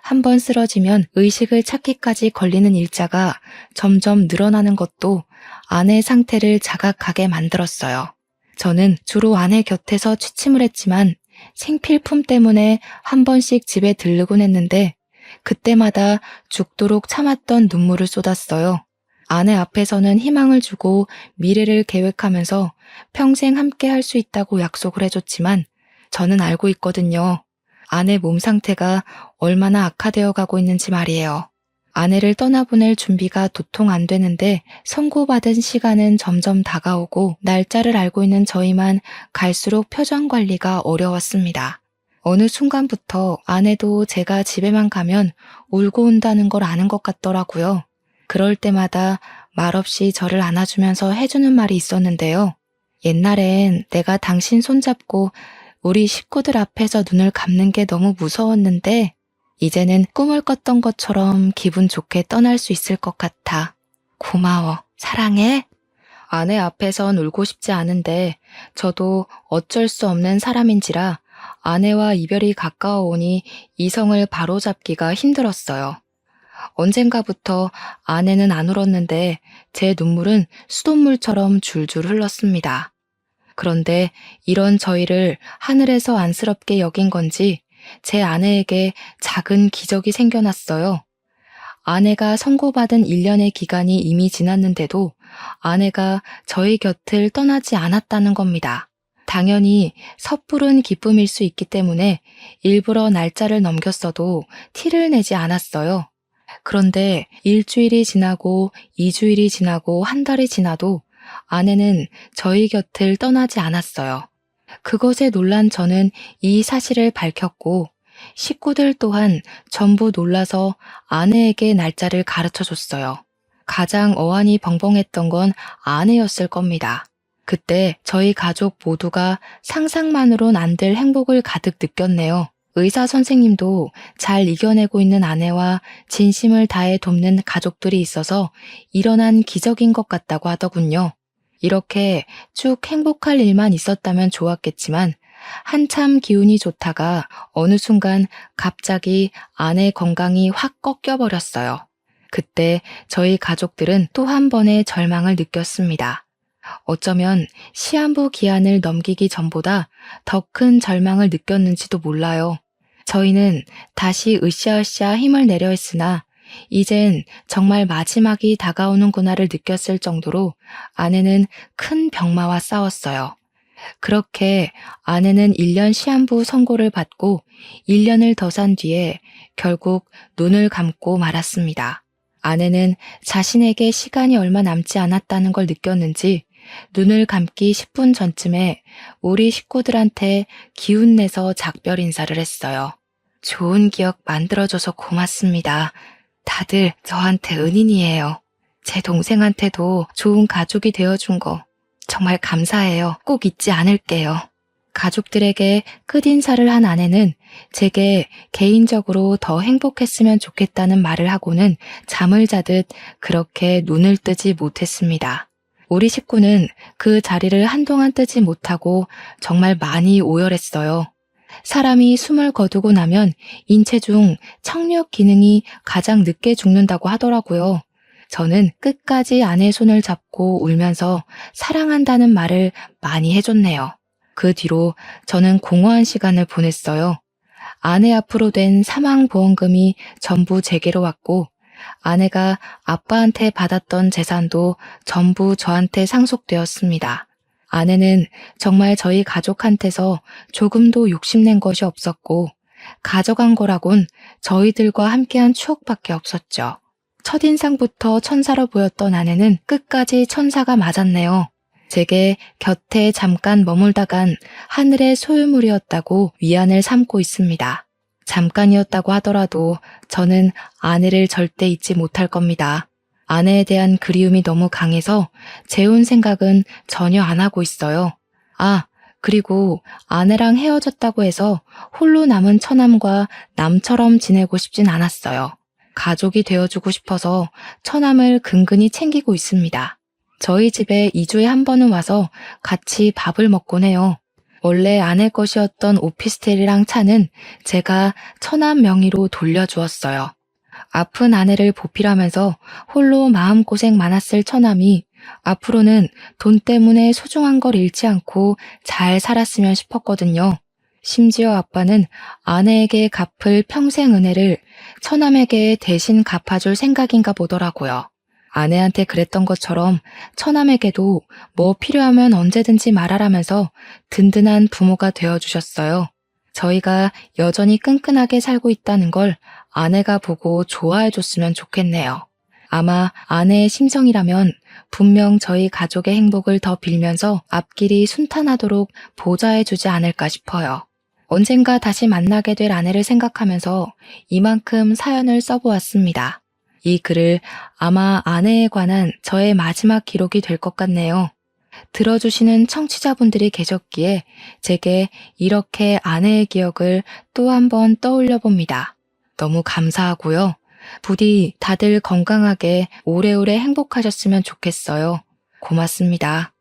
한 번 쓰러지면 의식을 찾기까지 걸리는 일자가 점점 늘어나는 것도 아내의 상태를 자각하게 만들었어요. 저는 주로 아내 곁에서 취침을 했지만 생필품 때문에 한 번씩 집에 들르곤 했는데 그때마다 죽도록 참았던 눈물을 쏟았어요. 아내 앞에서는 희망을 주고 미래를 계획하면서 평생 함께 할 수 있다고 약속을 해줬지만 저는 알고 있거든요. 아내 몸 상태가 얼마나 악화되어 가고 있는지 말이에요. 아내를 떠나보낼 준비가 도통 안 되는데 선고받은 시간은 점점 다가오고 날짜를 알고 있는 저희만 갈수록 표정 관리가 어려웠습니다. 어느 순간부터 아내도 제가 집에만 가면 울고 온다는 걸 아는 것 같더라고요. 그럴 때마다 말없이 저를 안아주면서 해주는 말이 있었는데요. 옛날엔 내가 당신 손잡고 우리 식구들 앞에서 눈을 감는 게 너무 무서웠는데 이제는 꿈을 꿨던 것처럼 기분 좋게 떠날 수 있을 것 같아. 고마워. 사랑해. 아내 앞에선 울고 싶지 않은데 저도 어쩔 수 없는 사람인지라 아내와 이별이 가까워오니 이성을 바로잡기가 힘들었어요. 언젠가부터 아내는 안 울었는데 제 눈물은 수돗물처럼 줄줄 흘렀습니다. 그런데 이런 저희를 하늘에서 안쓰럽게 여긴 건지 제 아내에게 작은 기적이 생겨났어요. 아내가 선고받은 1년의 기간이 이미 지났는데도 아내가 저희 곁을 떠나지 않았다는 겁니다. 당연히 섣부른 기쁨일 수 있기 때문에 일부러 날짜를 넘겼어도 티를 내지 않았어요. 그런데 일주일이 지나고 2주일이 지나고 한 달이 지나도 아내는 저희 곁을 떠나지 않았어요. 그것에 놀란 저는 이 사실을 밝혔고 식구들 또한 전부 놀라서 아내에게 날짜를 가르쳐 줬어요. 가장 어안이 벙벙했던 건 아내였을 겁니다. 그때 저희 가족 모두가 상상만으론 안 될 행복을 가득 느꼈네요. 의사 선생님도 잘 이겨내고 있는 아내와 진심을 다해 돕는 가족들이 있어서 일어난 기적인 것 같다고 하더군요. 이렇게 쭉 행복할 일만 있었다면 좋았겠지만 한참 기운이 좋다가 어느 순간 갑자기 아내 건강이 확 꺾여버렸어요. 그때 저희 가족들은 또 한 번의 절망을 느꼈습니다. 어쩌면 시한부 기한을 넘기기 전보다 더 큰 절망을 느꼈는지도 몰라요. 저희는 다시 으쌰으쌰 힘을 내려 했으나 이젠 정말 마지막이 다가오는구나를 느꼈을 정도로 아내는 큰 병마와 싸웠어요. 그렇게 아내는 1년 시한부 선고를 받고 1년을 더 산 뒤에 결국 눈을 감고 말았습니다. 아내는 자신에게 시간이 얼마 남지 않았다는 걸 느꼈는지 눈을 감기 10분 전쯤에 우리 식구들한테 기운내서 작별 인사를 했어요. 좋은 기억 만들어줘서 고맙습니다. 다들 저한테 은인이에요. 제 동생한테도 좋은 가족이 되어준 거 정말 감사해요. 꼭 잊지 않을게요. 가족들에게 끝인사를 한 아내는 제게 개인적으로 더 행복했으면 좋겠다는 말을 하고는 잠을 자듯 그렇게 눈을 뜨지 못했습니다. 우리 식구는 그 자리를 한동안 뜨지 못하고 정말 많이 오열했어요. 사람이 숨을 거두고 나면 인체 중 청력 기능이 가장 늦게 죽는다고 하더라고요. 저는 끝까지 아내 손을 잡고 울면서 사랑한다는 말을 많이 해줬네요. 그 뒤로 저는 공허한 시간을 보냈어요. 아내 앞으로 된 사망보험금이 전부 제게로 왔고 아내가 아빠한테 받았던 재산도 전부 저한테 상속되었습니다. 아내는 정말 저희 가족한테서 조금도 욕심낸 것이 없었고 가져간 거라곤 저희들과 함께한 추억밖에 없었죠. 첫인상부터 천사로 보였던 아내는 끝까지 천사가 맞았네요. 제게 곁에 잠깐 머물다간 하늘의 소유물이었다고 위안을 삼고 있습니다. 잠깐이었다고 하더라도 저는 아내를 절대 잊지 못할 겁니다. 아내에 대한 그리움이 너무 강해서 재혼 생각은 전혀 안 하고 있어요. 그리고 아내랑 헤어졌다고 해서 홀로 남은 처남과 남처럼 지내고 싶진 않았어요. 가족이 되어주고 싶어서 처남을 근근히 챙기고 있습니다. 저희 집에 2주에 한 번은 와서 같이 밥을 먹곤 해요. 원래 아내 것이었던 오피스텔이랑 차는 제가 처남 명의로 돌려주었어요. 아픈 아내를 보필하면서 홀로 마음고생 많았을 처남이 앞으로는 돈 때문에 소중한 걸 잃지 않고 잘 살았으면 싶었거든요. 심지어 아빠는 아내에게 갚을 평생 은혜를 처남에게 대신 갚아줄 생각인가 보더라고요. 아내한테 그랬던 것처럼 처남에게도 뭐 필요하면 언제든지 말하라면서 든든한 부모가 되어주셨어요. 저희가 여전히 끈끈하게 살고 있다는 걸 아내가 보고 좋아해줬으면 좋겠네요. 아마 아내의 심정이라면 분명 저희 가족의 행복을 더 빌면서 앞길이 순탄하도록 보좌해주지 않을까 싶어요. 언젠가 다시 만나게 될 아내를 생각하면서 이만큼 사연을 써보았습니다. 이 글을 아마 아내에 관한 저의 마지막 기록이 될 것 같네요. 들어주시는 청취자분들이 계셨기에 제게 이렇게 아내의 기억을 또 한 번 떠올려 봅니다. 너무 감사하고요. 부디 다들 건강하게 오래오래 행복하셨으면 좋겠어요. 고맙습니다.